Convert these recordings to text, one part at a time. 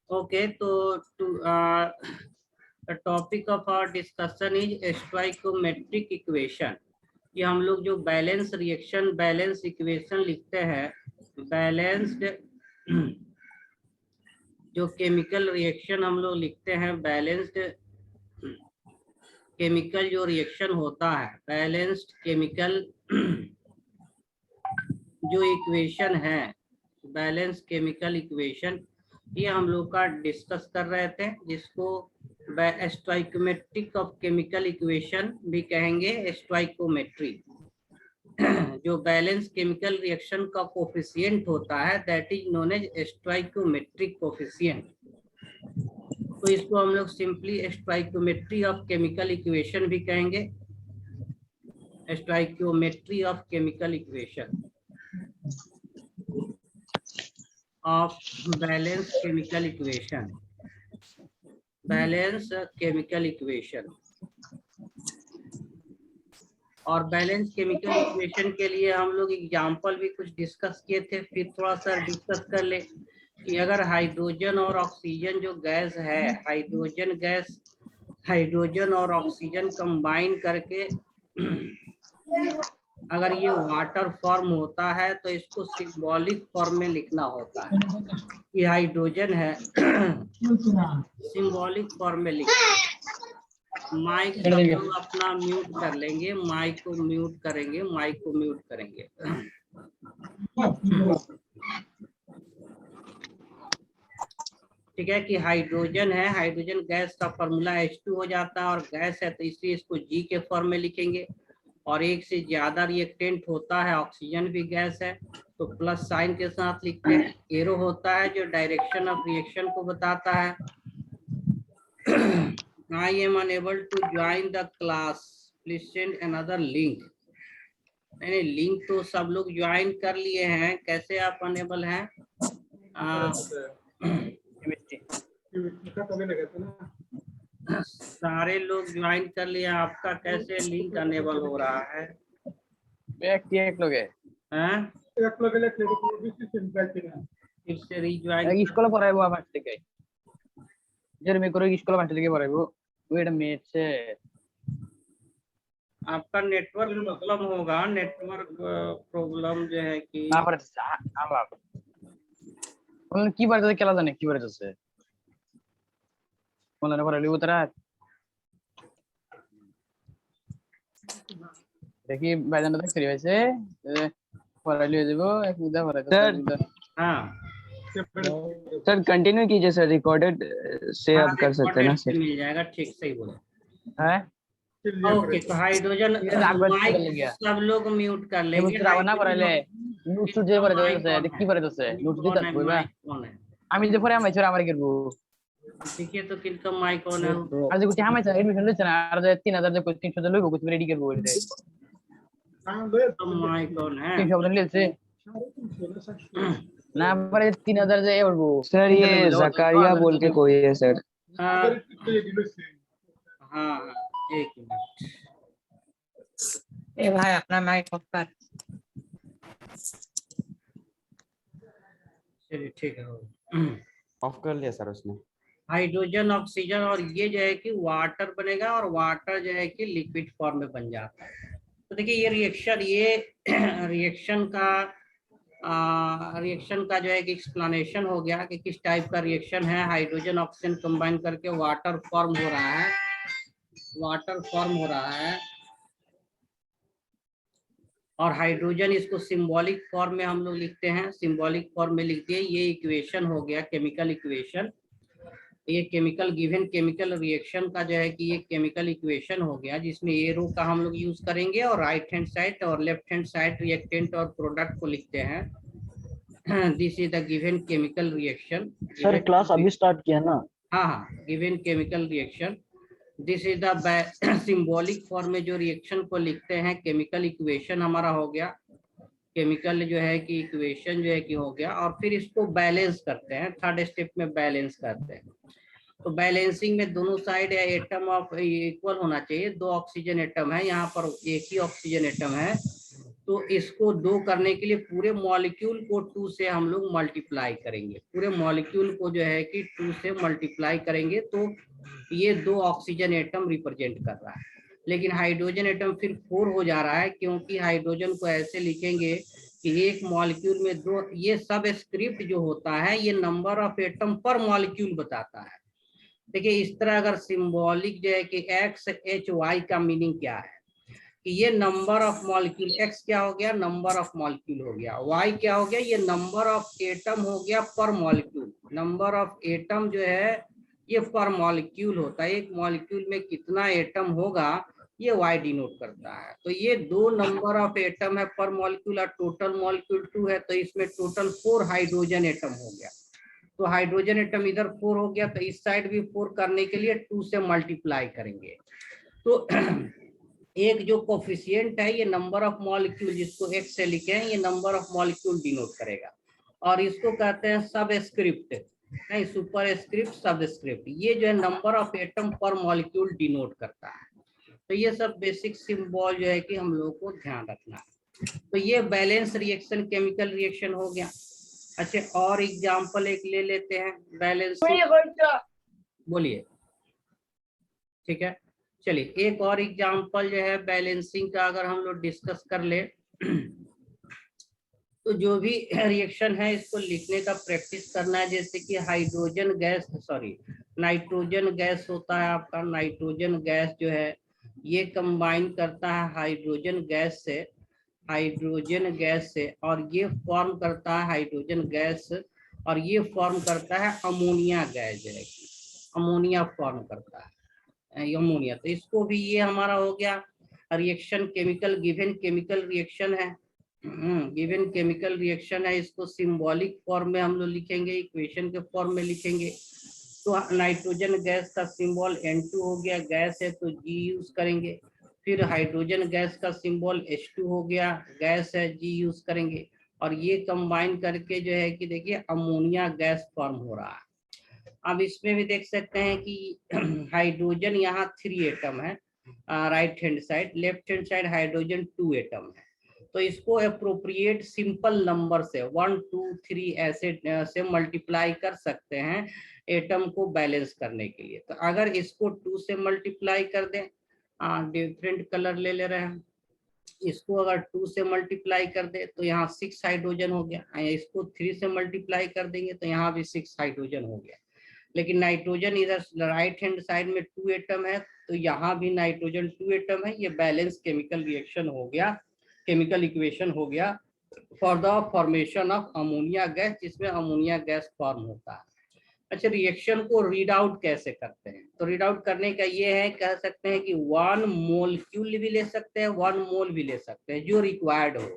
Okay, so the topic of our discussion is stoichiometric equation. ये हम लोग जो बैलेंस रिएक्शन बैलेंस इक्वेशन लिखते हैं, बैलेंस्ड जो केमिकल रिएक्शन हम लोग लिखते हैं, बैलेंस्ड केमिकल जो रिएक्शन होता है, बैलेंस्ड केमिकल जो इक्वेशन है, बैलेंस केमिकल इक्वेशन, ये हम लोग का डिस्कस कर रहे थे, जिसको स्टोइकोमेट्रिक ऑफ केमिकल इक्वेशन भी कहेंगे, स्टोइकोमेट्री। जो बैलेंस केमिकल रिएक्शन का कोफिशिएंट होता है, that is known as stoichiometric coefficient. तो इसको हम लोग simply stoichiometry of chemical equation भी कहेंगे, stoichiometry of chemical equation of balance chemical equation, balance chemical equation. और बैलेंस केमिकल इक्वेशन के लिए हम लोग एग्जाम्पल भी कुछ डिस्कस किए थे, फिर थोड़ा सा डिस्कस कर ले कि अगर हाइड्रोजन और ऑक्सीजन जो गैस है, हाइड्रोजन गैस, हाइड्रोजन और ऑक्सीजन कंबाइन करके अगर ये वाटर फॉर्म होता है तो इसको सिंबॉलिक फॉर्म में लिखना होता है। ये हाइड्रोजन है, सिंबॉलिक फॉर्म में लिख। माइक सब लोग अपना म्यूट कर लेंगे, माइक को म्यूट करेंगे, माइक को म्यूट करेंगे। ठीक है कि हाइड्रोजन है, हाइड्रोजन गैस का फॉर्मूला H2 हो जाता है, और गैस है तो इसलिए इसको G के फॉर्म में लिखेंगे। और एक से ज्यादा रिएक्टेंट होता है, ऑक्सीजन भी गैस है तो प्लस साइन के साथ लिखते हैं। एरो होता है जो डायरेक्शन ऑफ रिएक्शन को बताता है। I am unable to join the class, please send another link। नहीं, लिंक तो सब लोग ज्वाइन कर लिए हैं, कैसे आप अनेबल हैं? सारे लोग ज्वाइन कर लिए, आपका कैसे लिंक अनेबल हो रहा है? एक लोग है, एक लोग फिर से रीज्वाइन स्कूल पढ़ाइबो আমার থেকে जर्मी करो स्कूल बांट के पढ़ाइबो। वेट मिनट से आपका नेटवर्क प्रॉब्लम होगा, नेटवर्क प्रॉब्लम जो है कि उन की बात केला जाने की बात আছে online पढ़ाइले उतरा देखी बैजन तक फ्री वैसे पढ़ाइले देबो एक उदा पढ़ा। हां सर कंटिन्यू कीजिए सर, रिकॉर्डेड से आप कर सकते हैं ना सर? मिल जाएगा, ठीक सही बोले है। ओके, तो हाइड्रोजन माइक सब लोग म्यूट कर लेंगे। রাওনা পড়াইলে নোট সুট যে পড়ে দছে দেখি পড়ে দছে নোট দিতে কইবা আমি যে পরে আমি ছোরা আমার করব। देखिए तो किनका माइक ऑन है? আর যে গুটি আমি চাই এডমিশন লইছ না, আর যে 3000 যে 300 লইব কুছ রেডি করব বলতে। तो माइक ऑन है 300 বদন লিছে ना, पर 3000 जे बोलबो सर। ये जकारिया बोल के कोई है सर। हाँ एक मिनट। ए भाई अपना माइक ऑफ कर। चलिए ठीक है, ऑफ कर लिया सर उसने। हाइड्रोजन ऑक्सीजन, और ये जो है कि वाटर बनेगा, और वाटर जो है कि लिक्विड फॉर्म में बन जाता है। तो देखिए ये रिएक्शन का जो है कि एक्सप्लेनेशन हो गया कि किस टाइप का रिएक्शन है। हाइड्रोजन ऑक्सीजन कंबाइन करके वाटर फॉर्म हो रहा है, वाटर फॉर्म हो रहा है। और हाइड्रोजन इसको सिंबॉलिक फॉर्म में हम लोग लिखते हैं, सिंबॉलिक फॉर्म में लिख दिए। ये इक्वेशन हो गया केमिकल इक्वेशन। ये केमिकल गिवन केमिकल रिएक्शन का जो है कि ये केमिकल इक्वेशन हो गया, जिसमें एरो का हम लोग यूज करेंगे, और राइट हैंड साइड और लेफ्ट हैंड साइड रिएक्टेंट और प्रोडक्ट को लिखते हैं। This is the given chemical reaction. Sir class अभी स्टार्ट किया ना? हाँ, given chemical reaction. This is the symbolic form में जो रिएक्शन को लिखते हैं, केमिकल इक्वेशन हमारा हो गया। केमिकल जो है कि इक्वेशन जो है कि हो गया, और फिर इसको बैलेंस करते हैं, थर्ड स्टेप में बैलेंस करते हैं। तो बैलेंसिंग में दोनों साइड एटम ऑफ इक्वल होना चाहिए। 2 ऑक्सीजन एटम है, यहाँ पर एक ही ऑक्सीजन एटम है, तो इसको 2 करने के लिए पूरे मॉलिक्यूल को 2 से हम लोग मल्टीप्लाई करेंगे, पूरे मॉलिक्यूल को जो है कि 2 से मल्टीप्लाई करेंगे, तो ये 2 ऑक्सीजन एटम रिप्रेजेंट कर रहा है। लेकिन हाइड्रोजन एटम फिर 4 हो जा रहा है, क्योंकि हाइड्रोजन को ऐसे लिखेंगे कि एक मॉलिक्यूल में 2, ये सब स्क्रिप्ट जो होता है ये नंबर ऑफ एटम पर मॉलिक्यूल बताता है। देखिए इस तरह अगर सिंबॉलिक जो है कि XHY का मीनिंग क्या है कि ये नंबर ऑफ मॉलिक्यूल, X क्या हो गया, नंबर ऑफ मॉलिक्यूल हो गया, Y क्या हो गया, ये नंबर ऑफ एटम हो गया पर मॉलिक्यूल। नंबर ऑफ एटम जो है ये पर मॉलिक्यूल होता है, एक मॉलिक्यूल में कितना एटम होगा ये Y डिनोट करता है। तो ये 2 नंबर ऑफ एटम है पर मॉलिक्यूल और टोटल मॉलिक्यूल 2 है, तो इसमें टोटल 4 हाइड्रोजन एटम हो गया। तो हाइड्रोजन एटम इधर 4 हो गया, तो इस साइड भी 4 करने के लिए 2 से मल्टीप्लाई करेंगे। तो एक जो कोफिशिएंट है ये नंबर ऑफ मॉलिक्यूल, जिसको X से लिखे हैं, ये नंबर ऑफ मॉलिक्यूल डिनोट करेगा, और इसको कहते हैं सबस्क्रिप्ट, नहीं सुपरस्क्रिप्ट सबस्क्रिप्ट। ये जो है नंबर ऑफ एटम पर मॉलिक्यूल डिनोट करता है। तो ये सब बेसिक सिंबल जो है कि हम लोग को ध्यान रखना है। तो ये बैलेंस रिएक्शन केमिकल रिएक्शन हो गया। अच्छा और एग्जांपल एक ले लेते हैं बैलेंस, बोलिए, ठीक है। चलिए एक और एग्जांपल जो है बैलेंसिंग का अगर हम लोग डिस्कस कर ले, तो जो भी रिएक्शन है इसको लिखने का प्रैक्टिस करना है। जैसे कि hydrogen gas, sorry nitrogen gas होता है आपका, नाइट्रोजन गैस जो है ये कंबाइन करता है हाइड्रोजन गैस से, हाइड्रोजन गैस से, और ये फॉर्म करता है हाइड्रोजन गैस, और ये फॉर्म करता है अमोनिया गैस, जो है अमोनिया फॉर्म करता है अमोनिया। तो इसको भी ये हमारा हो गया reaction chemical, given chemical reaction है, गिवन केमिकल रिएक्शन है। इसको सिंबॉलिक फॉर्म में हम लोग लिखेंगे, इक्वेशन के फॉर्म में लिखेंगे। तो नाइट्रोजन गैस का सिंबल N2 हो गया, गैस है तो G यूज करेंगे। फिर हाइड्रोजन गैस का सिंबल H2 हो गया, गैस है G यूज करेंगे, और ये कंबाइन करके जो है कि देखिए अमोनिया गैस फॉर्म हो रहा है। अब इसमें भी देख सकते हैं कि हाइड्रोजन यहाँ 3 एटम है right hand side, left hand side hydrogen 2 atom है। तो इसको अप्रोप्रिएट सिंपल नंबर से 1 2 3 ऐसे से मल्टीप्लाई कर सकते हैं एटम को बैलेंस करने के लिए। तो अगर इसको 2 से मल्टीप्लाई कर दें, डिफरेंट कलर ले रहे हैं, इसको अगर 2 से मल्टीप्लाई कर दे तो यहाँ 6 हाइड्रोजन हो गया, इसको 3 से मल्टीप्लाई कर देंगे तो यहाँ भी 6 हाइड्रोजन हो गया। लेकिन नाइट्रोजन इधर राइट हैंड साइड में 2 एटम है, तो यहाँ भी नाइट्रोजन 2 एटम है। ये बैलेंस केमिकल रिएक्शन हो गया, केमिकल इक्वेशन हो गया for the formation of ammonia gas, जिसमें अमोनिया गैस फॉर्म होता है। अच्छा रिएक्शन को रीड आउट कैसे करते हैं, तो रीड आउट करने का ये है, कह सकते हैं कि 1 मोलिक्यूल भी ले सकते हैं, 1 मोल भी ले सकते हैं, जो रिक्वायर्ड हो।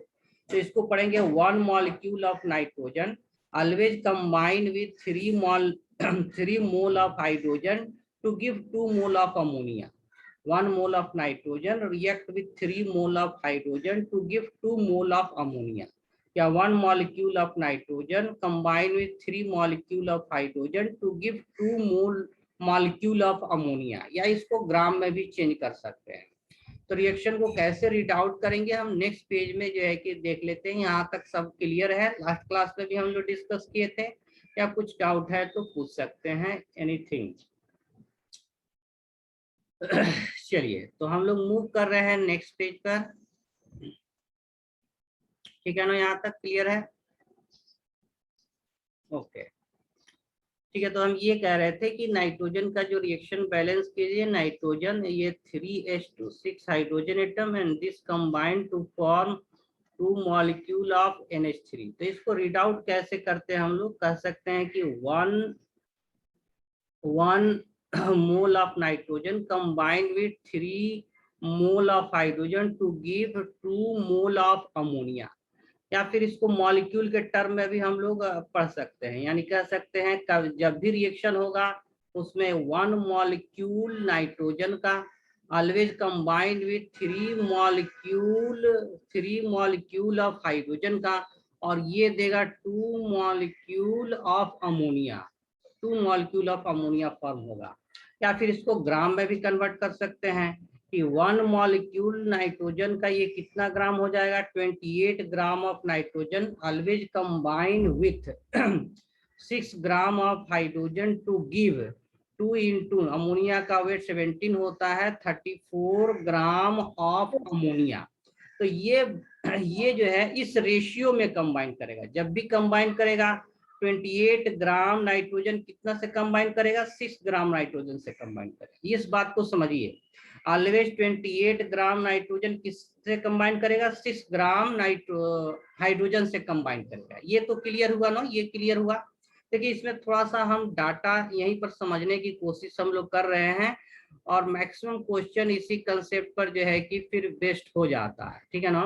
तो इसको पढ़ेंगे 1 molecule of nitrogen always combine with 3 mole of hydrogen to give 2 mole of ammonia. 1 mole of nitrogen react with 3 mole of hydrogen to give 2 mole of ammonia, या 1 molecule of nitrogen combine with 3 molecule of hydrogen to give 2 molecule of ammonia, या इसको ग्राम में भी change कर सकते हैं। तो reaction को कैसे रीड आउट करेंगे हम नेक्स्ट पेज में जो है कि देख लेते हैं। यहाँ तक सब क्लियर है, लास्ट क्लास में भी हम लोग डिस्कस किए थे, या कुछ डाउट है तो पूछ सकते हैं, एनीथिंग। चलिए तो हम लोग मूव कर रहे हैं नेक्स्ट पेज पर, ठीक है ना, यहाँ तक क्लियर है? ओके ठीक है। तो हम ये कह रहे थे कि नाइट्रोजन का जो रिएक्शन बैलेंस कीजिए, नाइट्रोजन ये 3H2 hydrogen atom and this combined to form 2 molecule of NH3। तो इसको रीड आउट कैसे करते हैं हम लोग, कह सकते हैं कि 1 mole of nitrogen combined with 3 mole of hydrogen to give 2 mole of ammonia, या फिर इसको मॉलिक्यूल के टर्म में भी हम लोग पढ़ सकते हैं। यानी कह सकते हैं जब भी रिएक्शन होगा उसमें 1 मॉलिक्यूल नाइट्रोजन का always combined with 3 molecule of hydrogen का, और ये देगा 2 molecule of ammonia, 2 molecule of ammonia form होगा। या फिर इसको ग्राम में भी कन्वर्ट कर सकते हैं, कि 1 मॉलिक्यूल नाइट्रोजन का ये कितना ग्राम हो जाएगा, 28 gram of nitrogen always combine with 6 gram of hydrogen to give 2 into ammonia का वेट 17 होता है, 34 ग्राम ऑफ अमोनिया। तो ये जो है इस रेशियो में कंबाइन करेगा। जब भी कंबाइन करेगा 28 ग्राम नाइट्रोजन कितना से कंबाइन करेगा, 6 ग्राम नाइट्रोजन से कंबाइन करेगा। इस बात को समझिए, ऑलवेज 28 ग्राम नाइट्रोजन किससे कंबाइन करेगा, 6 ग्राम हाइड्रोजन से कंबाइन करेगा। ये तो क्लियर हुआ ना, ये क्लियर हुआ। देखिए इसमें थोड़ा सा हम डाटा यहीं पर समझने की कोशिश हम लोग कर रहे हैं और मैक्सिमम क्वेश्चन इसी कंसेप्ट पर जो है कि फिर बेस्ट हो जाता है, ठीक है ना।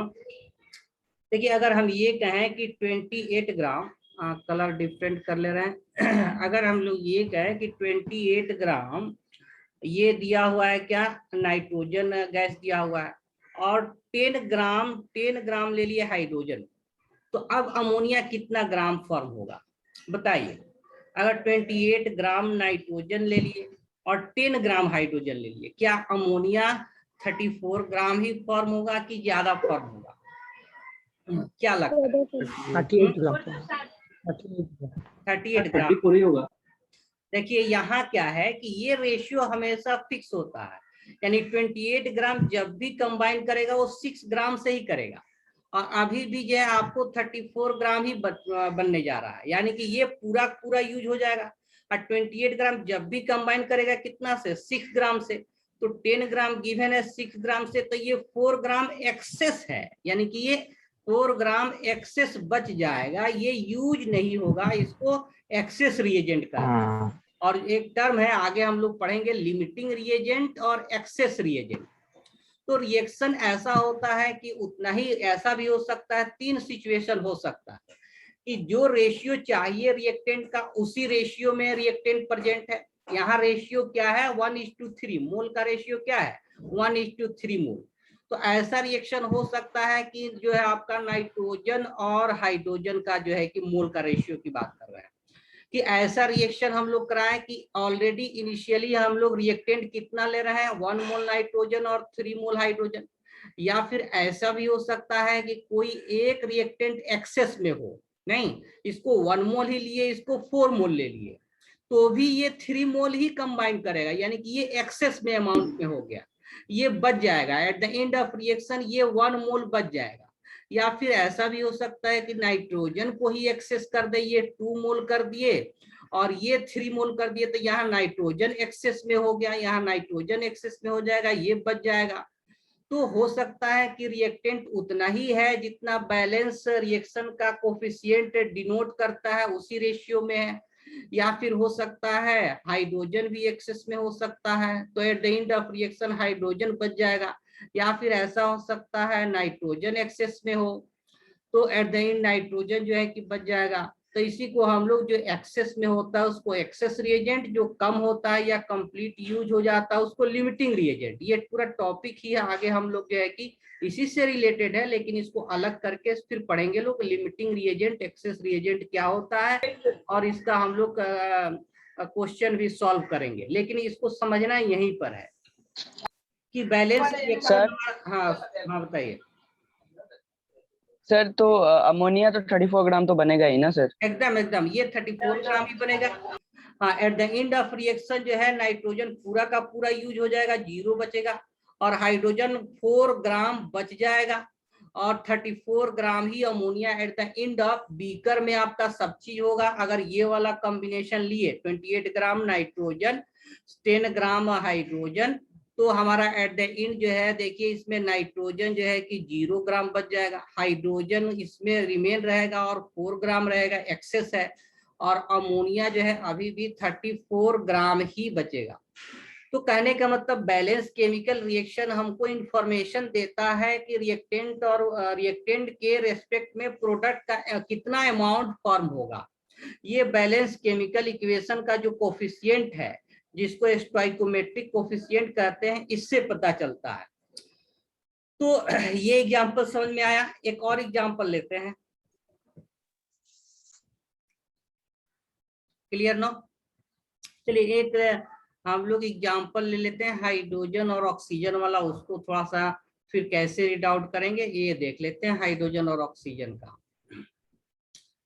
देखिए अगर हम ये कहें कि 28 ग्राम, कलर डिफरेंट कर ले रहे हैं अगर हम लोग ये कहें कि 28 ग्राम ये दिया हुआ है क्या, नाइट्रोजन गैस दिया हुआ है, और 10 ग्राम ले लिए हाइड्रोजन, तो अब अमोनिया कितना ग्राम फॉर्म होगा बताइए। अगर 28 ग्राम नाइट्रोजन ले लिए और 10 ग्राम हाइड्रोजन ले लिए, क्या अमोनिया 34 ग्राम ही फॉर्म होगा कि ज्यादा फॉर्म होगा, क्या लगता है? 38 ग्राम 38 ग्राम होगा। देखिए यहाँ क्या है कि ये रेशियो हमेशा फिक्स होता है, यानी 28 ग्राम जब भी कंबाइन करेगा वो 6 ग्राम से ही करेगा, और अभी भी जो है आपको 34 ग्राम ही बनने जा रहा है, यानी कि ये पूरा यूज हो जाएगा। और 28 ग्राम जब भी कंबाइन करेगा कितना से, 6 ग्राम से, तो 10 ग्राम गिवन है 6 ग्राम से, तो ये 4 ग्राम एक्सेस है, यानी कि ये 4 ग्राम एक्सेस बच जाएगा, ये यूज नहीं होगा, इसको एक्सेस रिएजेंट का। और एक टर्म है आगे हम लोग पढ़ेंगे, लिमिटिंग रिएजेंट और एक्सेस रिएजेंट। तो रिएक्शन ऐसा होता है कि उतना ही, ऐसा भी हो सकता है 3 सिचुएशन हो सकता है कि जो रेशियो चाहिए रिएक्टेंट का उसी रेशियो में रिएक्टेंट प्रेजेंट है। यहाँ रेशियो क्या है, 1:3, मोल का रेशियो क्या है, 1:3 मोल। तो ऐसा रिएक्शन हो सकता है कि जो है आपका नाइट्रोजन और हाइड्रोजन का जो है कि मोल का रेशियो की बात कर रहे हैं, कि ऐसा रिएक्शन हम लोग कराएं कि ऑलरेडी इनिशियली हम लोग रिएक्टेंट कितना ले रहे हैं, 1 मोल नाइट्रोजन और 3 मोल हाइड्रोजन। या फिर ऐसा भी हो सकता है कि कोई एक रिएक्टेंट एक्सेस में हो, नहीं इसको 1 मोल ही लिए, इसको 4 मोल ले लिए, तो भी ये 3 मोल ही कंबाइन करेगा, यानी कि ये एक्सेस में अमाउंट में हो गया, ये बच जाएगा eight the end of reaction, ये 1 मोल बच जाएगा। या फिर ऐसा भी हो सकता है कि नाइट्रोजन को ही एक्सेस कर दे, ये 2 मोल कर दिए और ये 3 मोल कर दिए, तो यहाँ नाइट्रोजन एक्सेस में हो गया, यहाँ नाइट्रोजन एक्सेस में हो जाएगा, ये बच जाएगा। तो हो सकता है कि रिएक्टेंट उतना ही है जितना बैलेंस रिएक्शन का कोफिशिएंट डिनोट करता है, उसी रेशियो में है। या फिर हो सकता है हाइड्रोजन भी एक्सेस में हो सकता है, तो eight the end of reaction hydrogen बच जाएगा। या फिर ऐसा हो सकता है नाइट्रोजन एक्सेस में हो, तो एट द एंड नाइट्रोजन जो है कि बच जाएगा। तो इसी को हम लोग जो एक्सेस में होता है उसको एक्सेस रिएजेंट, जो कम होता है या कंप्लीट यूज हो जाता है उसको लिमिटिंग रिएजेंट। ये पूरा टॉपिक ही है, आगे हम लोग जो है कि इसी से रिलेटेड है, लेकिन इसको अलग करके फिर पढ़ेंगे लोग, लिमिटिंग रिएजेंट, एक्सेस रिएजेंट क्या होता है, और इसका हम लोग क्वेश्चन भी सॉल्व करेंगे। लेकिन इसको समझना यहीं पर है कि बैलेंस रिएक्शन। हाँ बताइए सर, तो अमोनिया तो 34 ग्राम तो बनेगा ही ना सर? एकदम ये 34 ग्राम ही बनेगा। हाँ, eight the end of reaction जो है नाइट्रोजन पूरा का पूरा यूज हो जाएगा, 0 बचेगा, और हाइड्रोजन 4 ग्राम बच जाएगा, और 34 ग्राम ही ammonia at the end of beaker में आपका सब चीज होगा। अगर ये वाला कॉम्बिनेशन लिए 28 ग्राम नाइट्रोजन 10 ग्राम हाइड्रोजन, तो हमारा एट द एंड जो है देखिए इसमें नाइट्रोजन जो है कि 0 ग्राम बच जाएगा, हाइड्रोजन इसमें रिमेन रहेगा और 4 ग्राम रहेगा, एक्सेस है, और अमोनिया जो है अभी भी 34 ग्राम ही बचेगा। तो कहने का मतलब बैलेंस केमिकल रिएक्शन हमको इंफॉर्मेशन देता है कि रिएक्टेंट और रिएक्टेंट के रेस्पेक्ट में प्रोडक्ट का कितना अमाउंट फॉर्म होगा। ये बैलेंस केमिकल इक्वेशन का जो कोफिशिएंट है, जिसको स्टोइकोमेट्रिक कोफिशिएंट कहते हैं, इससे पता चलता है। तो ये एग्जांपल समझ में आया। एक और एग्जांपल लेते हैं, क्लियर नो। चलिए एक हम लोग एग्जाम्पल ले लेते हैं हाइड्रोजन और ऑक्सीजन वाला, उसको थोड़ा सा फिर कैसे रीड आउट करेंगे ये देख लेते हैं, हाइड्रोजन और ऑक्सीजन का।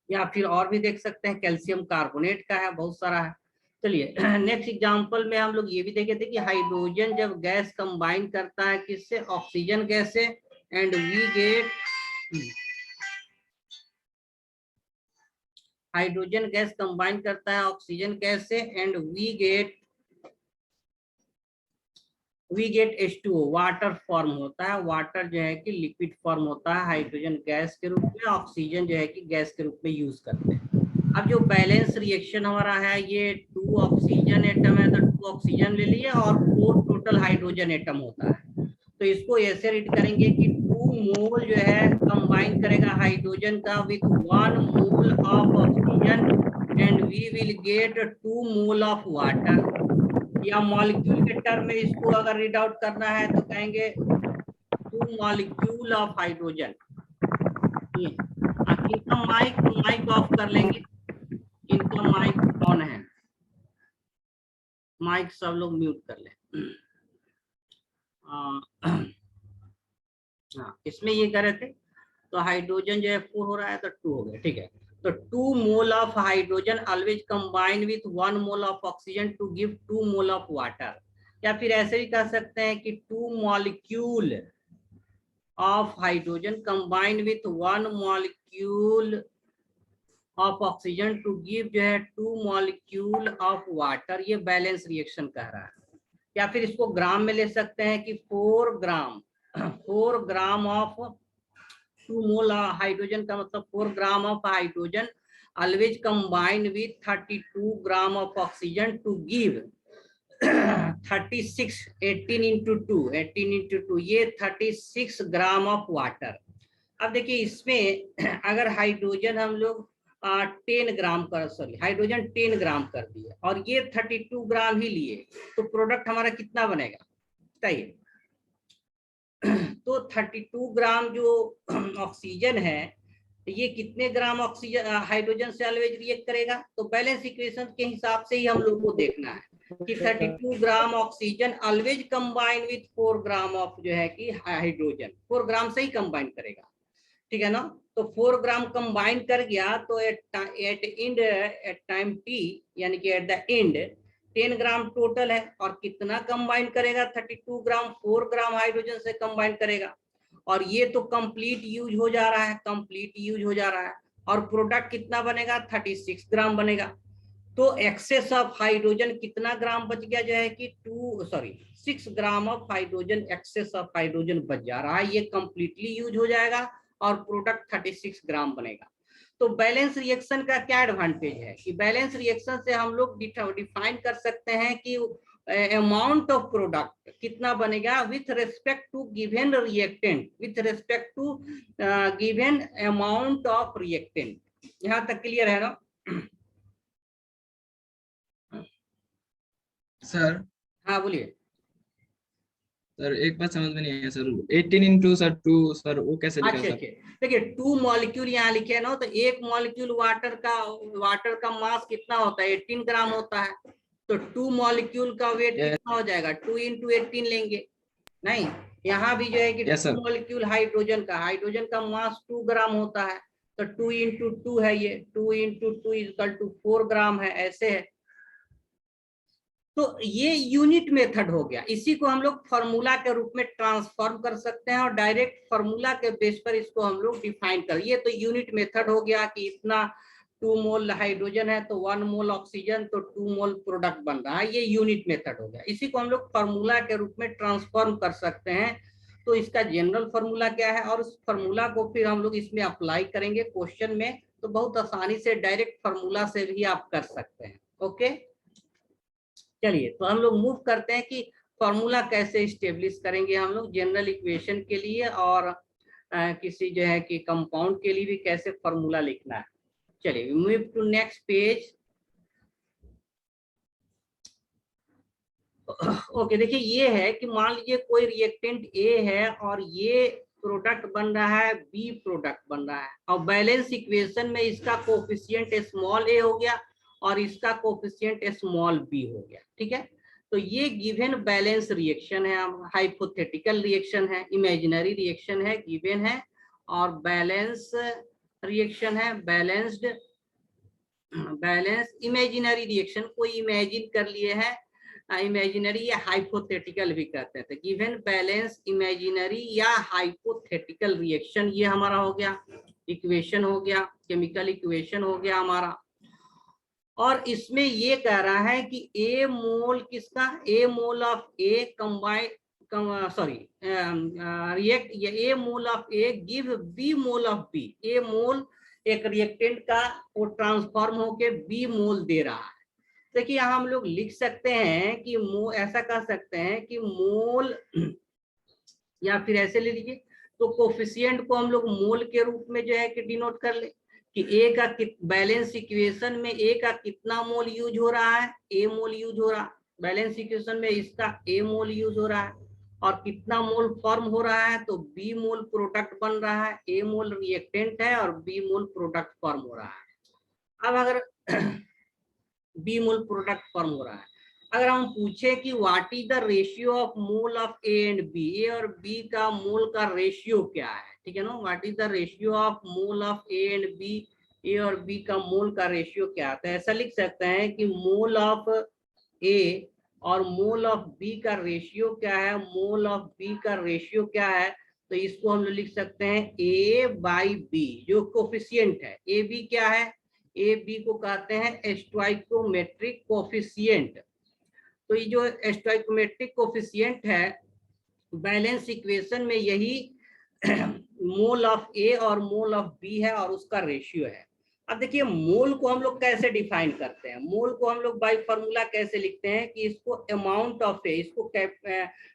या फिर और भी देख सकते हैं, कैल्शियम कार्बोनेट का है, बहुत सारा है। चलिए नेक्स्ट एग्जांपल में हम लोग ये भी देखे थे कि हाइड्रोजन जब गैस कंबाइन करता है किससे, ऑक्सीजन गैस से, and we get, hydrogen gas combine करता है ऑक्सीजन गैस से and we get H2O, water form होता है। वाटर जो है कि लिक्विड फॉर्म होता है हाइड्रोजन गैस के रूप में, ऑक्सीजन जो है कि गैस के रूप में यूज करते हैं। अब जो बैलेंस रिएक्शन हमारा है, ये 2 ऑक्सीजन एटम है तो 2 ऑक्सीजन ले लिए और 4 टोटल हाइड्रोजन एटम होता है। तो इसको ऐसे रीड करेंगे कि 2 मोल जो है कंबाइन करेगा हाइड्रोजन का with 1 mole of oxygen and we will get 2 mole of water. या मॉलिक्यूल के टर्म में इसको अगर रीड आउट करना है तो कहेंगे 2 मॉलिक्यूल ऑफ हाइड्रोजन। इनका माइक ऑफ कर लेंगे, इनका माइक ऑन है, माइक सब लोग म्यूट कर लें। हाँ, इसमें ये कर रहे थे तो हाइड्रोजन जो है 4 हो रहा है तो 2 हो गया, ठीक है। तो 2 mole of hydrogen always combine with 1 mole of oxygen to give 2 mole of water. या फिर ऐसे भी कह सकते हैं कि 2 molecule of hydrogen combine with 1 molecule of oxygen to give जो है 2 मॉलिक्यूल ऑफ वाटर। ये बैलेंस रिएक्शन कह रहा है। या फिर इसको ग्राम में ले सकते हैं कि 4 ग्राम ऑफ 2 मोल हाइड्रोजन का मतलब 4 gram of hydrogen always combined with 32 gram of oxygen to give 36, 18 into 2 ये 36 ग्राम ऑफ वाटर। अब देखिए इसमें अगर हाइड्रोजन हम लोग 10 ग्राम कर, सॉरी हाइड्रोजन 10 ग्राम कर दिए और ये 32 ग्राम ही लिए तो प्रोडक्ट हमारा कितना बनेगा बताइए। तो 32 ग्राम जो ऑक्सीजन है ये कितने ग्राम ऑक्सीजन हाइड्रोजन से ऑलवेज रिएक्ट करेगा। तो बैलेंस इक्वेशन के हिसाब से ही हम लोग को देखना है कि 32 gram oxygen always combine with 4 gram of जो है कि हाइड्रोजन, 4 ग्राम से ही कंबाइन करेगा, ठीक है ना। तो 4 ग्राम कंबाइन कर गया तो एट टाइम टी यानी कि eight the and 10 gram total है और कितना कंबाइन करेगा 32 ग्राम, 4 ग्राम हाइड्रोजन से कंबाइन करेगा और ये तो कंप्लीट यूज हो जा रहा है, कंप्लीट यूज हो जा रहा है और प्रोडक्ट कितना बनेगा 36 ग्राम बनेगा। तो एक्सेस ऑफ हाइड्रोजन कितना ग्राम बच गया जो है कि 6 gram of hydrogen, excess of hydrogen बच जा रहा है, ये कंप्लीटली यूज हो जाएगा और प्रोडक्ट 36 ग्राम बनेगा। तो बैलेंस रिएक्शन का क्या एडवांटेज है कि बैलेंस रिएक्शन से हम लोग डिफाइन कर सकते हैं कि अमाउंट ऑफ प्रोडक्ट कितना बनेगा with respect to given reactant, with respect to given amount of reactant. यहाँ तक क्लियर है ना सर? हाँ बोलिए सर एक बात समझ में नहीं आया सर, 18 into सर 2 सर वो कैसे लिखा सर? देखिए 2 मॉलिक्यूल यहाँ लिखे है ना, तो एक मॉलिक्यूल वाटर का मास कितना होता है 18 ग्राम होता है, तो 2 मॉलिक्यूल का वेट कितना हो जाएगा 2 into 18 लेंगे। नहीं, यहाँ भी जो है कि 2 मॉलिक्यूल हाइड्रोजन का मास 2 ग्राम होता है तो 2 into 2 है, ये 2 into 2 इक्वल टू 4 ग्राम है, ऐसे है। तो ये यूनिट मेथड हो गया, इसी को हम लोग फॉर्मूला के रूप में ट्रांसफॉर्म कर सकते हैं और डायरेक्ट फॉर्मूला के बेस पर इसको हम लोग डिफाइन कर। ये तो यूनिट मेथड हो गया कि इतना 2 मोल हाइड्रोजन है तो 1 मोल ऑक्सीजन तो 2 मोल प्रोडक्ट बन रहा है, ये यूनिट मेथड हो गया। इसी को हम लोग फॉर्मूला के रूप में ट्रांसफॉर्म कर सकते हैं। तो इसका जनरल फॉर्मूला क्या है और उस फॉर्मूला को फिर हम लोग इसमें अप्लाई करेंगे क्वेश्चन में, तो बहुत आसानी से डायरेक्ट फॉर्मूला से भी आप कर सकते हैं। ओके चलिए तो हम लोग मूव करते हैं कि फॉर्मूला कैसे स्टेब्लिश करेंगे हम लोग जनरल इक्वेशन के लिए और किसी जो है कि कंपाउंड के लिए भी कैसे फॉर्मूला लिखना है। चलिए move to next page. Okay देखिए ये है कि मान लीजिए कोई रिएक्टेंट ए है और ये प्रोडक्ट बन रहा है बी प्रोडक्ट बन रहा है और बैलेंस इक्वेशन में इसका कोफिशिएंट स्मॉल ए हो गया और इसका कोफिशिएंट स्मॉल बी हो गया, ठीक है। तो ये गिवन बैलेंस रिएक्शन है, हाइपोथेटिकल रिएक्शन है, इमेजिनरी रिएक्शन है, गिवन है, और बैलेंस रिएक्शन है, बैलेंस इमेजिनरी रिएक्शन कोई इमेजिन कर लिए है, इमेजिनरी या हाइपोथेटिकल भी कहते थे। गिवन बैलेंस इमेजिनरी या हाइपोथेटिकल रिएक्शन, ये हमारा हो गया इक्वेशन, हो गया केमिकल इक्वेशन हो गया हमारा। और इसमें ये कह रहा है कि ए मोल किसका, A mole of A combine react, ये A mole of A give B mole of B. A mole एक रिएक्टेंट का वो ट्रांसफॉर्म होके बी मोल दे रहा है। देखिए यहाँ हम लोग लिख सकते हैं कि ऐसा कह सकते हैं कि मोल, या फिर ऐसे ले लीजिए, तो कोफिशिएंट को हम लोग मोल के रूप में जो है कि डिनोट कर ले कि ए का बैलेंस इक्वेशन में ए का कितना मोल यूज हो रहा है, ए मोल यूज हो रहा है बैलेंस इक्वेशन में, इसका ए मोल यूज हो रहा है, और कितना मोल फॉर्म हो रहा है, तो बी मोल प्रोडक्ट बन रहा है, ए मोल रिएक्टेंट है और बी मोल प्रोडक्ट फॉर्म हो रहा है। अब अगर बी मोल प्रोडक्ट फॉर्म हो रहा है, अगर हम पूछे कि what is the ratio of mole of A and B, A और बी का मोल का रेशियो क्या है, ठीक है ना, what is the ratio of mole of A and B, A और बी का मोल का रेशियो क्या आता है। ऐसा लिख सकते हैं कि मोल ऑफ ए और मोल ऑफ बी का रेशियो क्या है, मोल ऑफ बी का रेशियो क्या है, तो इसको हम लोग लिख सकते हैं ए बाई बी, जो कोफिशिएंट है। ए बी क्या है, ए बी को कहते हैं स्टोइकोमेट्रिक कोफिशिएंट। तो ये जो स्टोइकोमेट्रिक कोफिशिएंट है बैलेंस इक्वेशन में, यही मोल ऑफ ए और मोल ऑफ बी है और उसका रेशियो है। अब देखिए मोल को हम लोग कैसे डिफाइन करते हैं, मोल को हम लोग बाय फार्मूला कैसे लिखते हैं कि इसको अमाउंट ऑफ ए, इसको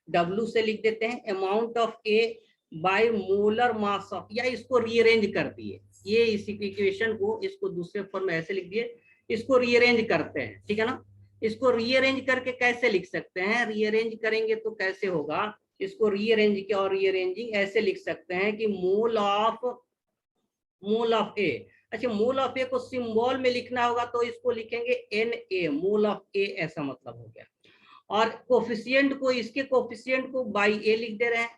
W से लिख देते हैं, amount of A bye molar mass of, या इसको रीअरेंज कर दिए, ये इस इक्वेशन को इसको दूसरे फॉर्म में ऐसे लिख दिए, इसको रीअरेंज करते हैं, ठीक है ना। इसको रीअरेंज करके कैसे लिख सकते हैं, रीअरेंज करेंगे तो कैसे होगा, इसको रीअरेंज के और रीअरेंजिंग ऐसे लिख सकते हैं कि मोल ऑफ ए, अच्छा मोल ऑफ ए को सिंबल में लिखना होगा तो इसको लिखेंगे Na, मोल ऑफ ए, ऐसा मतलब हो गया। और कोफिशिएंट को, इसके कोफिशिएंट को बाई ए लिख दे रहे हैं,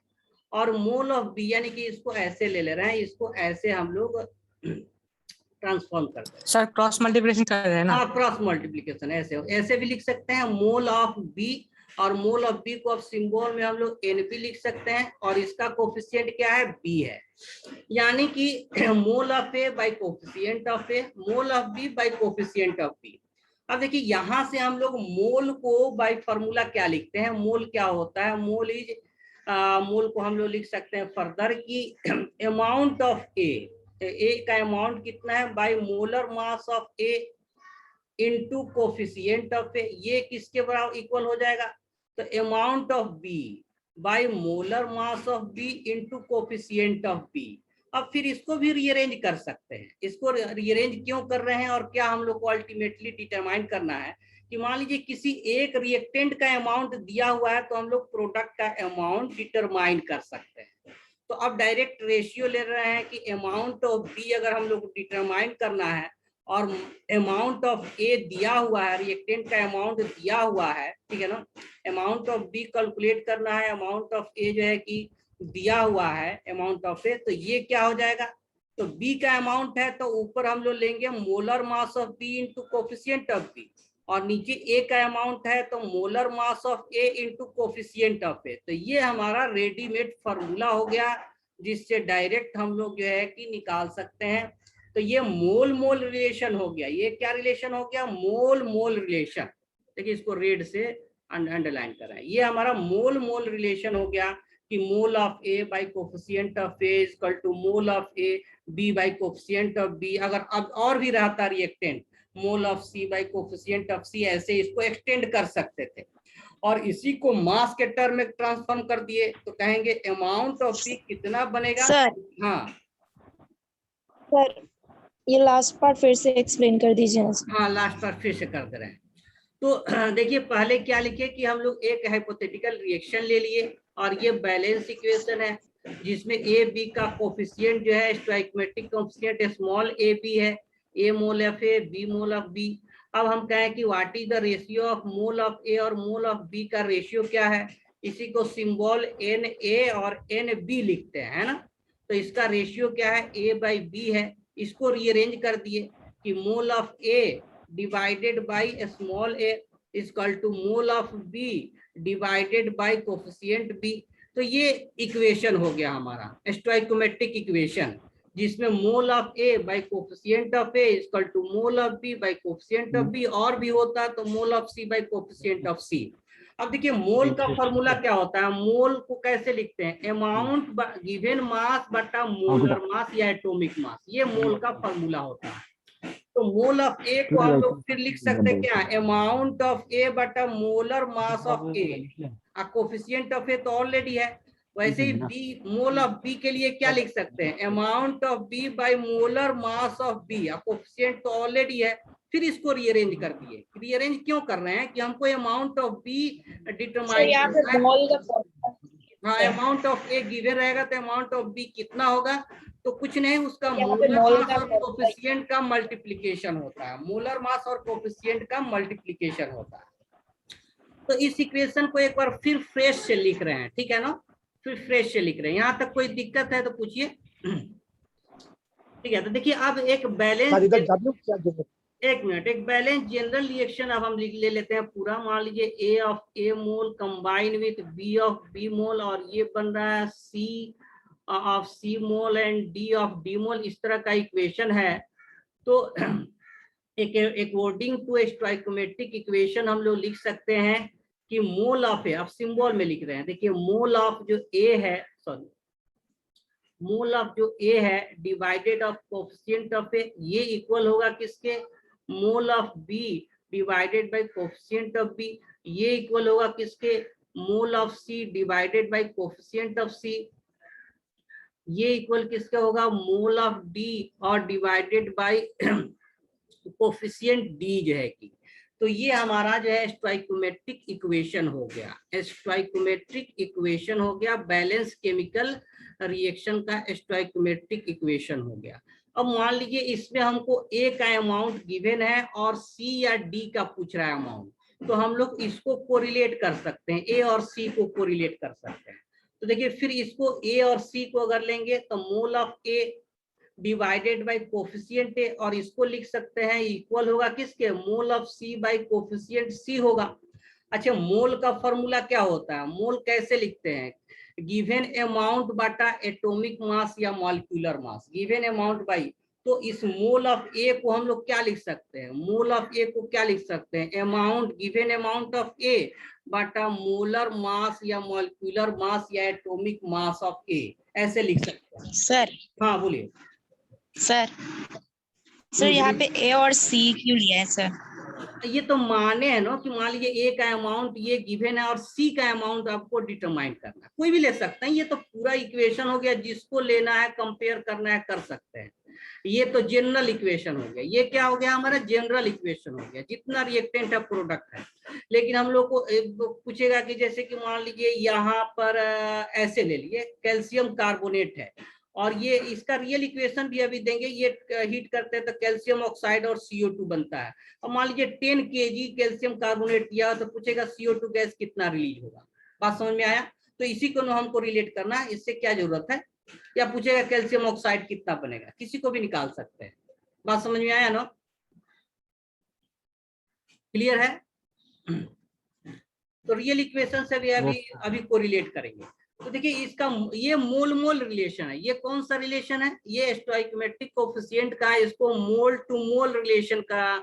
और मोल ऑफ बी यानी कि इसको ऐसे ले रहे हैं, इसको ऐसे हम लोग ट्रांसफॉर्म करते हैं। सर क्रॉस मल्टीप्लिकेशन कर रहे हैं ना। हाँ क्रॉस मल्टीप्लिकेशन, ऐसे भी लिख सकते हैं मोल ऑफ बी, और मोल ऑफ बी को अब सिंबल में हम लोग NB लिख सकते हैं, और इसका कोफिशिएंट क्या है, बी है, यानी कि mole of A by coefficient of A, mole of B by coefficient of B. अब देखिए यहाँ से हम लोग मोल को बाय फार्मूला क्या लिखते हैं, मोल क्या होता है, मोल इज मोल को हम लोग लिख सकते हैं फर्दर की अमाउंट ऑफ ए का अमाउंट कितना है by molar mass of A into coefficient of A, ये किसके बराबर इक्वल हो जाएगा, तो amount of B by molar mass of B into coefficient of B. अब फिर इसको भी रीअरेंज कर सकते हैं, इसको रीअरेंज क्यों कर रहे हैं और क्या हम लोग को अल्टीमेटली डिटरमाइन करना है कि मान लीजिए किसी एक रिएक्टेंट का अमाउंट दिया हुआ है तो हम लोग प्रोडक्ट का अमाउंट डिटरमाइन कर सकते हैं। तो अब डायरेक्ट रेशियो ले रहे हैं कि अमाउंट ऑफ बी अगर हम लोग डिटरमाइन करना है और अमाउंट ऑफ ए दिया हुआ है, रिएक्टेंट का अमाउंट दिया हुआ है, ठीक है ना, अमाउंट ऑफ बी कैलकुलेट करना है, अमाउंट ऑफ ए जो है कि दिया हुआ है अमाउंट ऑफ ए, तो ये क्या हो जाएगा, तो बी का अमाउंट है तो ऊपर हम लोग लेंगे molar mass of B into coefficient of B, और नीचे ए का अमाउंट है तो molar mass of A into coefficient of A. तो ये हमारा रेडीमेड फार्मूला हो गया जिससे डायरेक्ट हम लोग जो है कि निकाल सकते हैं। तो ये मोल मोल रिलेशन हो गया, ये क्या रिलेशन हो गया, मोल मोल रिलेशन। देखिए इसको रेड से अंडरलाइन करा है, ये हमारा मोल मोल रिलेशन हो गया कि mole of A by coefficient of A equal to mole of A B by coefficient of B. अगर अब और भी रहता reactant, mole of C by coefficient of C, ऐसे इसको एक्सटेंड कर सकते थे और इसी को मास के टर्म में ट्रांसफॉर्म कर दिए तो कहेंगे अमाउंट ऑफ बी कितना बनेगा। सर, हाँ सर ये लास्ट पार्ट फिर से एक्सप्लेन कर दीजिए। हाँ लास्ट पार्ट फिर से कर दे रहे हैं। तो देखिए पहले क्या लिखे कि हम लोग एक हाइपोथेटिकल रिएक्शन ले लिए और ये बैलेंस इक्वेशन है जिसमें ए बी का कोफिशिएंट जो है stoichiometric coefficient small A B है, A mole of A B mole of B. अब हम कहें कि what is the ratio of mole of A और मोल ऑफ बी का रेशियो क्या है, इसी को सिंबल एन ए और एन बी लिखते हैं, है ना। तो इसका रेशियो क्या है, ए बाई बी है। इसको रीअरेंज कर दिए कि mole of A divided by small A equal to mole of B divided by coefficient B. तो ये इक्वेशन हो गया हमारा स्टोइकोमेट्रिक इक्वेशन, जिसमें mole of A by coefficient of A equal to mole of B by coefficient of B, और भी होता तो mole of C by coefficient of C. अब देखिए मोल का फॉर्मूला क्या होता है, मोल को कैसे लिखते हैं, अमाउंट गिवन मास बटा मोलर मास या एटॉमिक मास, ये मोल का फॉर्मूला होता है। तो मोल ऑफ ए को हम लोग फिर लिख सकते हैं क्या, अमाउंट ऑफ ए बटा molar mass of A, coefficient of A तो ऑलरेडी है। वैसे ही बी, मोल ऑफ बी के लिए क्या लिख सकते हैं, amount of B by molar mass of B, coefficient तो ऑलरेडी है। फिर इसको रीअरेंज कर दिए। रीअरेंज क्यों कर रहे हैं कि हमको अमाउंट ऑफ बी डिटरमाइन करना है। हाँ, अमाउंट ऑफ ए गिवन रहेगा तो अमाउंट ऑफ बी कितना होगा, तो कुछ नहीं, उसका मोलर मास और कोफिशिएंट का मल्टीप्लिकेशन होता है, मोलर मास और कोफिशिएंट का मल्टीप्लिकेशन होता है। तो इस इक्वेशन को एक बार फिर फ्रेश से लिख रहे हैं, ठीक है ना, फिर फ्रेश से लिख रहे हैं। यहाँ तक कोई दिक्कत है तो पूछिए। ठीक है, तो देखिए अब एक बैलेंस, एक मिनट, एक बैलेंस जनरल रिएक्शन अब हम ले लेते हैं पूरा। मान लीजिए A of A mole combine with B of B mole, और ये बन रहा है C of C mole and D of D mole, इस तरह का इक्वेशन है। तो अकॉर्डिंग टू स्टोइकोमेट्रिक इक्वेशन हम लोग लिख सकते हैं कि मोल ऑफ ए, अब सिंबल में लिख रहे हैं, देखिए मोल ऑफ जो ए है, सॉरी मोल ऑफ जो ए है divided of coefficient of A, ये इक्वल होगा किसके, mole of B divided by coefficient of B, ये इक्वल होगा किसके, mole of C divided by coefficient of C, ये इक्वल किसका होगा, मोल ऑफ डी और डिवाइडेड बाय कोफिशिएंट डी जो है कि। तो ये हमारा जो है स्टोइकोमेट्रिक इक्वेशन हो गया, स्टोइकोमेट्रिक इक्वेशन हो गया, बैलेंस केमिकल रिएक्शन का स्टोइकोमेट्रिक इक्वेशन हो गया। अब मान लीजिए इसमें हमको ए का अमाउंट गिवन है और सी या डी का पूछ रहा है अमाउंट, तो हम लोग इसको कोरिलेट कर सकते हैं, ए और सी को कोरिलेट कर सकते हैं। तो देखिए फिर इसको ए और सी को अगर लेंगे तो mole of A divided by coefficient A, और इसको लिख सकते हैं इक्वल होगा किसके, mole of C by coefficient C होगा। अच्छा, मोल का फॉर्मूला क्या होता है, मोल कैसे लिखते हैं, गिवन अमाउंट बटा एटॉमिक मास या molecular mass, given amount by, तो इस मोल ऑफ ए को हम लोग क्या लिख सकते हैं, मोल ऑफ ए को क्या लिख सकते हैं, amount given amount of A बटा मोलर मास या मॉलिक्यूलर मास या एटॉमिक मास ऑफ ए, ऐसे लिख सकते हैं। सर, हाँ बोलिए सर यहाँ पे ए और सी क्यों लिया है सर? ये तो माने है ना कि मान लीजिए ए का अमाउंट ये गिवन है और सी का अमाउंट आपको डिटरमाइन करना है, कोई भी ले सकते हैं, ये तो पूरा इक्वेशन हो गया, जिसको लेना है कंपेयर करना है कर सकते हैं। ये तो जनरल इक्वेशन हो गया, ये क्या हो गया हमारा जनरल इक्वेशन हो गया, जितना रिएक्टेंट है प्रोडक्ट है। लेकिन हम लोग को पूछेगा कि जैसे कि मान लीजिए यहाँ पर ऐसे ले लिए कैल्शियम कार्बोनेट है, और ये इसका रियल इक्वेशन भी अभी देंगे, ये हीट करते हैं तो कैल्शियम ऑक्साइड और CO2 बनता है। और मान लीजिए 10 kg कैल्शियम कार्बोनेट दिया तो पूछेगा CO2 गैस कितना रिलीज होगा, बात समझ में आया। तो इसी को हमको रिलेट करना है, इससे क्या जरूरत है, या पूछेगा कैल्शियम ऑक्साइड कितना बनेगा, किसी को भी निकाल सकते हैं, बात समझ में आया ना, क्लियर है। तो रियल इक्वेशन से भी अभी कोरिलेट करेंगे। तो देखिए इसका ये मोल मोल रिलेशन है, ये कौन सा रिलेशन है, ये स्टोइकोमेट्रिक कोफिशिएंट का है, इसको मोल टू मोल रिलेशन का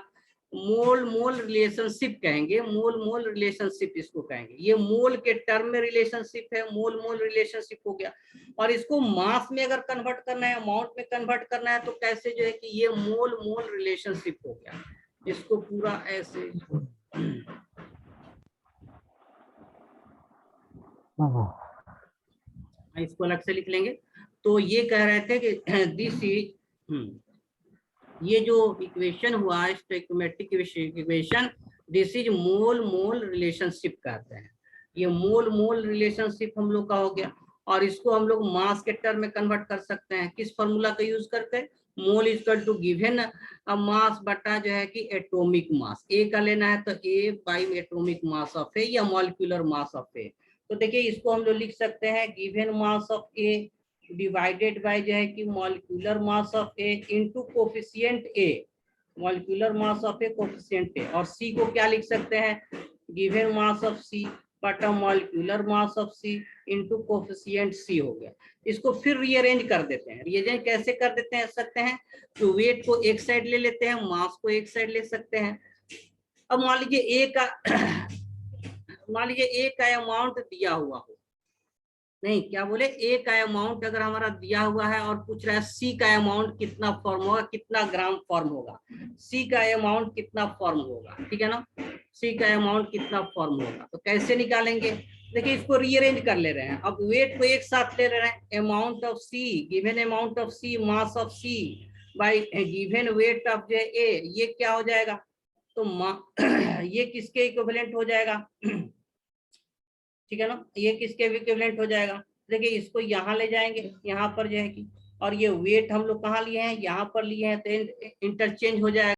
मोल मोल रिलेशनशिप कहेंगे, मोल मोल रिलेशनशिप इसको कहेंगे। ये मोल के टर्म में रिलेशनशिप है, मोल मोल रिलेशनशिप हो गया। और इसको मास में अगर कन्वर्ट करना है, अमाउंट में कन्वर्ट करना है, तो कैसे जो है कि ये मोल मोल रिलेशनशिप हो गया, इसको पूरा ऐसे इसको अलग से लिख लेंगे। तो ये कह रहे थे कि दिस इज, ये जो इक्वेशन हुआ stoichiometric equation, this is mole mole relationship कहते हैं। ये मोल मोल रिलेशनशिप हम लोग का हो गया, और इसको हम लोग मास के टर्म में कन्वर्ट कर सकते हैं किस फॉर्मूला का यूज करके, mole equal to given mass बटा जो है कि एटॉमिक मास, ए का लेना है तो ए बाई एटॉमिक मास ऑफ ए या मॉलिक्यूलर मास ऑफ ए। तो देखिए इसको हम लोग लिख सकते हैं given mass of A divided by जो है कि molecular mass of A into coefficient A, molecular mass of A coefficient A, और सी को क्या लिख सकते हैं गिवन मास ऑफ सी बटा molecular mass of C into coefficient C हो गया। इसको फिर रीअरेंज कर देते हैं। रीअरेंज कैसे कर देते हैं सकते हैं, तो वेट को एक साइड ले लेते हैं, मास को एक साइड ले सकते हैं। अब मान लीजिए ए का मान लीजिए ए का अमाउंट दिया हुआ हो, नहीं क्या बोले, ए का अमाउंट अगर हमारा दिया हुआ है और पूछ रहा है सी का अमाउंट कितना फॉर्म होगा, कितना ग्राम फॉर्म होगा, सी का अमाउंट कितना फॉर्म होगा, ठीक है ना, सी का अमाउंट कितना फॉर्म होगा। तो कैसे निकालेंगे, देखिए इसको रीअरेंज कर ले रहे हैं। अब वेट को एक साथ ले रहे हैं, amount of C given amount of C mass of C by given weight of J A, ये क्या हो जाएगा, तो ये किसके इक्विवेलेंट हो जाएगा, ठीक है ना, ये किसके इक्विवेलेंट हो जाएगा। देखिए इसको यहाँ ले जाएंगे, यहाँ पर जो है कि, और ये वेट हम लोग कहाँ लिए हैं, यहाँ पर लिए हैं, तो इंटरचेंज हो जाएगा।